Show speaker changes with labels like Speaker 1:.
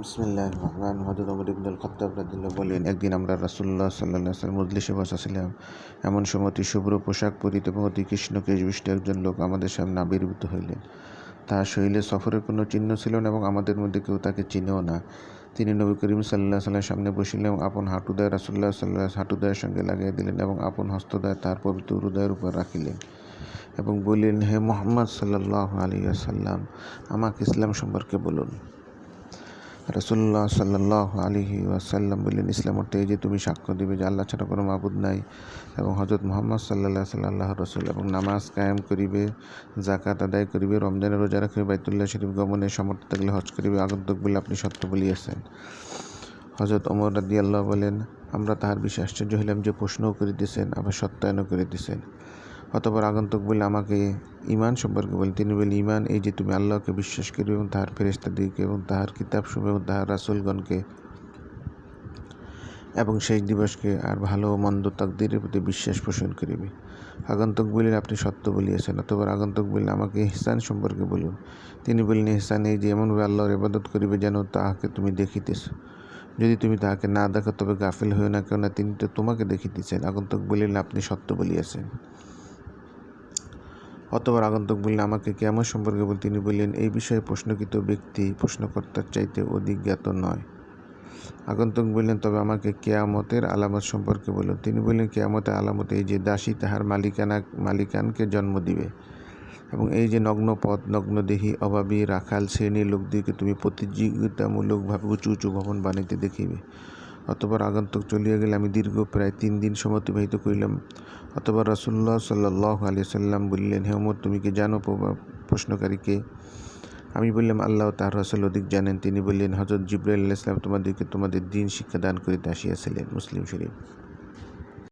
Speaker 1: বিসমিল্লাহির রহমানির রহিম। হযরত ওমর ইবনুল খাত্তাব রাদিয়াল্লাহু বলেন, একদিন আমরা রাসূলুল্লাহ সাল্লাল্লাহু আলাইহি ওয়াসাল্লাম মজলিসে বসেছিলাম। এমন সময় অতি শুভ্র পোশাক পরিহিত এবং অতি কৃষ্ণ কেশবিশিষ্ট একজন লোক আমাদের সামনে আবির্ভূত হইলেন। তাহার শরীরে সফরের কোনো চিহ্ন ছিল না এবং আমাদের মধ্যে কেউ তাকে চিনেও না। তিনি নবী করিম সাল্লাল্লাহু আলাইহি ওয়াসাল্লামের সামনে বসিলেন এবং আপন হাঁটুদ্বয় রাসূলুল্লাহ সাল্লাল্লাহু আলাইহি ওয়াসাল্লামের হাঁটুদ্বয়ের সঙ্গে লাগাইয়া দিলেন এবং আপন হস্তদ্বয় তাহার পবিত্র হৃদয়ের উপর রাখিলেন এবং বলিলেন, হে মুহাম্মদ সাল্লাল্লাহু আলাইহি ওয়াসাল্লাম, আমাকে ইসলাম সম্পর্কে বলুন। রাসূলুল্লাহ সাল্লাল্লাহু আলাইহি ওয়াসাল্লাম বললেন, ইসলাম অর্থ এই যে তুমি সাক্ষ্য দিবে যে আল্লাহ ছাড়া কোনো মাবুদ নাই এবং হযরত মুহাম্মদ সাল্লাল্লাহু আলাইহি ওয়াসাল্লাম আল্লাহর রাসূল, এবং নামাজ কায়েম করিবে, যাকাত আদায় করিবে, রমজানের রোজা রাখিবে, বাইতুল্লাহ শরীফ গমনে সমর্থ থাকলে হজ করিবে। আগন্তুক বলে আপনি সত্য বলিয়াছেন। হযরত ওমর রাদিয়াল্লাহু বলেন, আমরা তাহার বিষয়ে আশ্চর্য হইলাম যে প্রশ্নও করিতেছেন আবার সত্যায়নও করিতেছেন। অতঃপর আগন্তুক বলে, আমাকে ঈমান সম্পর্কে বলেন। তিনি বললেন, ঈমান এই যে তুমি আল্লাহকে বিশ্বাস করিবে এবং তাহার ফেরেশতাদিগকে এবং তাহার কিতাবসমূহ এবং তাহার রাসূলগণকে এবং শেষ দিবসকে আর ভালো ও মন্দ তাকদীরের প্রতি বিশ্বাস পোষণ করিবে। আগন্তুক বললেন, আপনি সত্য বলিয়াছেন। অতঃপর আগন্তুক বললেন, আমাকে ইহসান সম্পর্কে বলুন। তিনি বললেন, ইহসান এই যে এমনভাবে আল্লাহর ইবাদত করিবে যেন তাহাকে তুমি দেখিতেছ। যদি তুমি তাহাকে না দেখো তবে গাফিল হইও না, কেননা তিনি তো তোমাকে দেখিতেছেন। আগন্তুক বললেন, আপনি সত্য বলিয়াছেন। অতঃপর আগন্তুক বললেন, আমাকে কিয়ামত সম্পর্কে বলুন। তিনি বললেন, এই বিষয়ে প্রশ্নকৃত ব্যক্তি প্রশ্নকর্তার চাইতে অধিক জ্ঞাত নয়। আগন্তুক বললেন, তবে আমাকে কিয়ামতের আলামত সম্পর্কে বলুন। তিনি বললেন, কিয়ামতের আলামত এই যে দাসী তাহার মালিকানকে জন্ম দিবে এবং এই যে নগ্নপথ, নগ্নদেহী, অভাবী, রাখাল শ্রেণীর লোকদিগকে তুমি প্রতিযোগিতামূলকভাবে উঁচু উঁচু ভবন বানাইতে দেখিবে। অতঃপর আগন্তুক চলিয়া গেলে আমি দীর্ঘ প্রায় 3 দিন সময় অতিবাহিত করিলাম। অতঃপর রাসূলুল্লাহ সাল্লাল্লাহু আলাইহি ওয়াসাল্লাম বললেন, হে ওমর, তুমি কি জানো প্রশ্নকারীকে? আমি বললাম, আল্লাহ ও তাঁর রাসূল অধিক জানেন। তিনি বললেন, হযরত জিবরাইল আলাইহিস সালাম তোমাদেরকে তোমাদের দ্বীন শিক্ষা দান করিতে আসিয়াছিলেন। মুসলিম শরীফ।